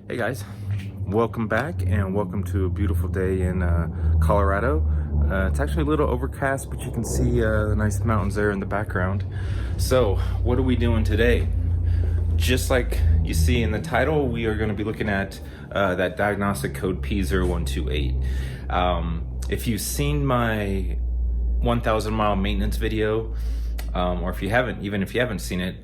Hey guys, welcome back and welcome to a beautiful day in Colorado. It's actually a little overcast, but you can see the nice mountains there in the background. So what are we doing today? Just like you see in the title, we are going to be looking at that diagnostic code P0128. If you've seen my 1,000 mile maintenance video, or if you haven't seen it,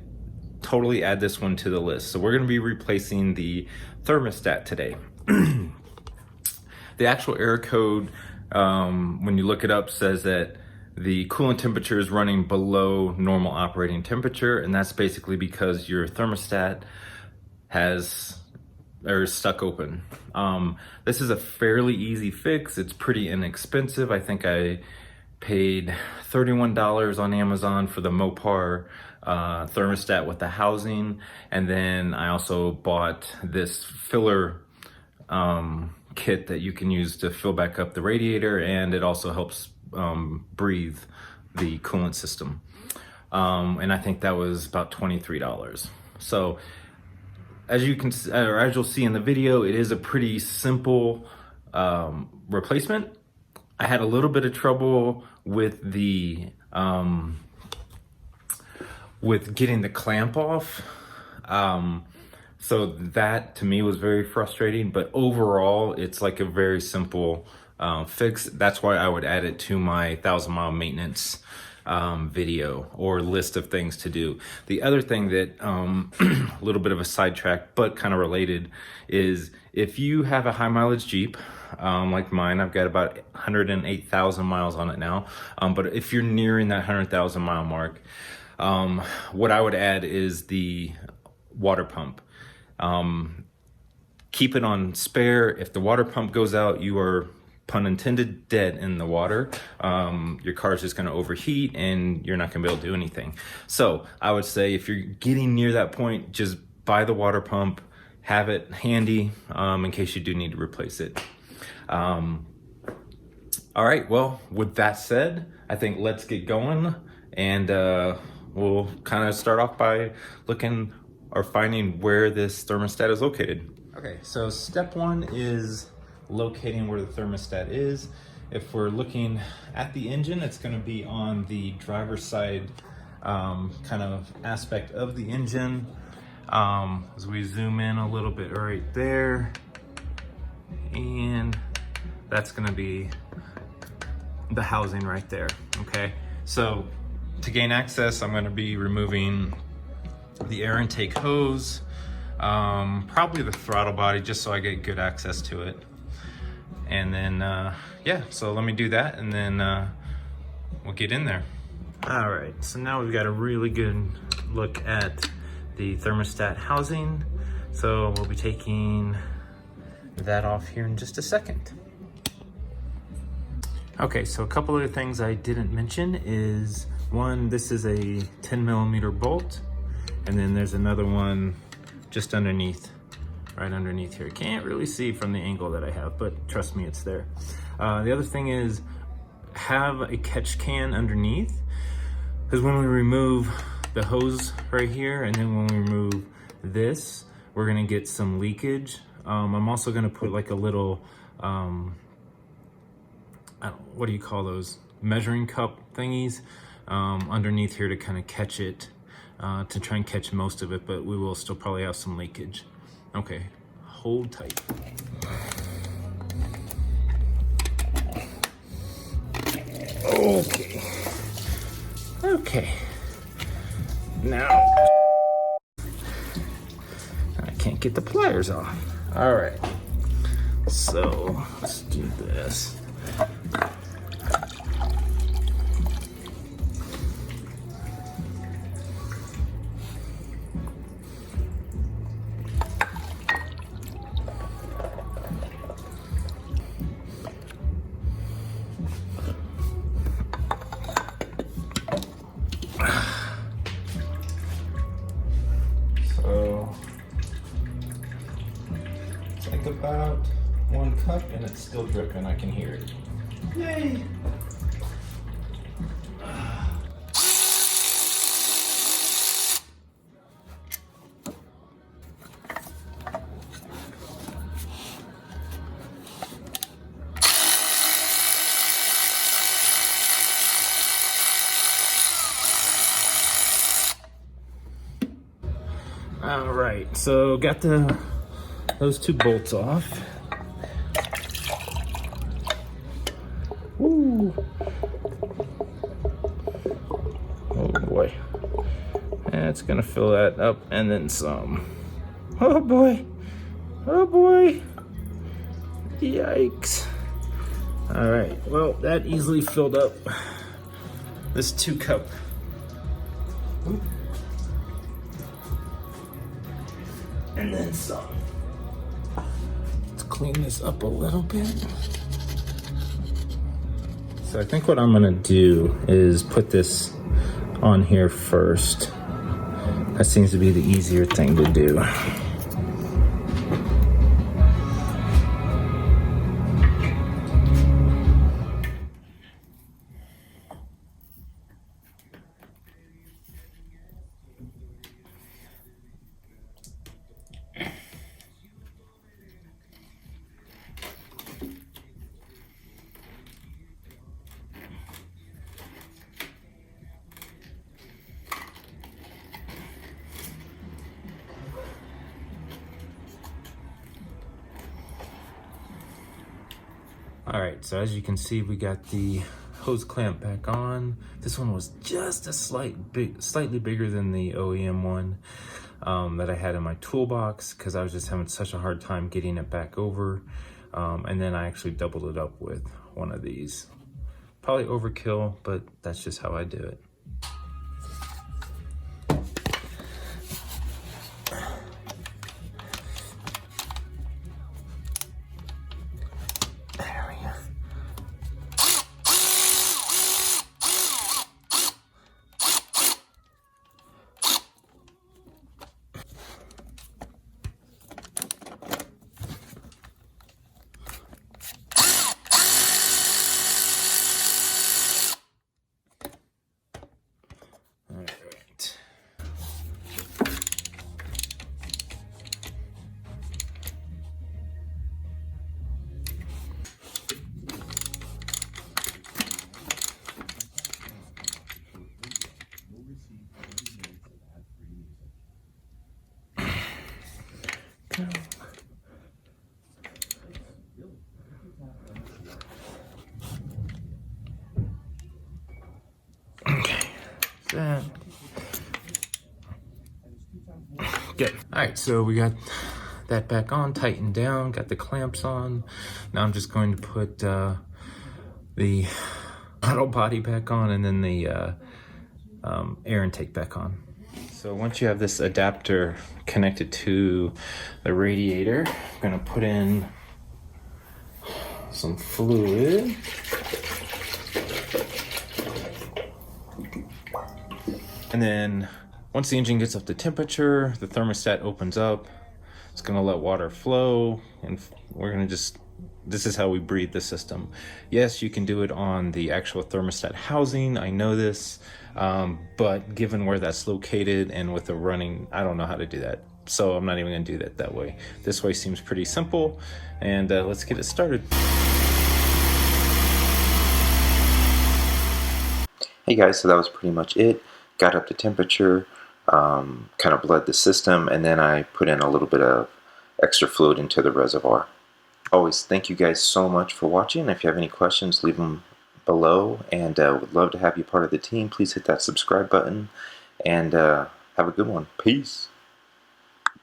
totally add this one to the list. So we're going to be replacing the thermostat today. The actual error code, when you look it up, says that the coolant temperature is running below normal operating temperature, and that's basically because your thermostat is stuck open. This is a fairly easy fix. It's pretty inexpensive. I think I paid $31 on Amazon for the Mopar thermostat with the housing, and then I also bought this filler kit that you can use to fill back up the radiator, and it also helps breathe the coolant system, and I think that was about $23. So as you'll see in the video, it is a pretty simple replacement. I had a little bit of trouble with getting the clamp off. So that to me was very frustrating, but overall it's like a very simple fix. That's why I would add it to my 1,000 mile maintenance video or list of things to do. The other thing that, a little bit of a sidetrack, but kind of related, is if you have a high mileage Jeep, like mine, I've got about 108,000 miles on it now. But if you're nearing that 100,000 mile mark, what I would add is the water pump. Keep it on spare. If the water pump goes out, you are, pun intended, dead in the water. Your car's just going to overheat and you're not going to be able to do anything. So I would say if you're getting near that point, just buy the water pump, have it handy in case you do need to replace it. All right, well, with that said, I think let's get going, and we'll kind of start off by looking or finding where this thermostat is located. Okay, so step one is locating where the thermostat is. If we're looking at the engine, it's going to be on the driver's side kind of aspect of the engine. As we zoom in a little bit right there, and that's going to be the housing right there. Okay, so to gain access, I'm going to be removing the air intake hose, probably the throttle body, just so I get good access to it. And then, yeah, so let me do that, and then we'll get in there. All right, so now we've got a really good look at the thermostat housing. So we'll be taking that off here in just a second. Okay, so a couple of things I didn't mention is, one, this is a 10 millimeter bolt, and then there's another one just underneath, right underneath here. Can't really see from the angle that I have, but trust me, it's there. The other thing is, have a catch can underneath, because when we remove the hose right here, and then when we remove this, we're gonna get some leakage. I'm also gonna put like a little, what do you call those? Measuring cup thingies underneath here to kind of catch it, to try and catch most of it, but we will still probably have some leakage. Okay, hold tight. Okay. Now, I can't get the pliers off. All right, so let's do this. Like about 1 cup, and it's still dripping. I can hear it. Yay! All right, so got those two bolts off. Woo. Oh boy. That's gonna fill that up and then some. Oh boy. Oh boy. Yikes. All right, well, that easily filled up this 2-cup. And then some. Let's clean this up a little bit. So I think what I'm gonna do is put this on here first. That seems to be the easier thing to do. All right, so as you can see, we got the hose clamp back on. This one was just a slightly bigger than the OEM one that I had in my toolbox because I was just having such a hard time getting it back over. And then I actually doubled it up with one of these. Probably overkill, but that's just how I do it. That. Good. All right, so we got that back on, tightened down, got the clamps on. Now I'm just going to put the throttle body back on and then the air intake back on. So once you have this adapter connected to the radiator, I'm gonna put in some fluid. And then once the engine gets up to temperature, the thermostat opens up. It's gonna let water flow, and we're gonna this is how we breathe the system. Yes, you can do it on the actual thermostat housing, I know this, but given where that's located and with the running, I don't know how to do that. So I'm not even gonna do that way. This way seems pretty simple, and let's get it started. Hey guys, so that was pretty much it. Got up to temperature, kind of bled the system, and then I put in a little bit of extra fluid into the reservoir. Always thank you guys so much for watching. If you have any questions, leave them below, and would love to have you part of the team. Please hit that subscribe button, and have a good one. Peace.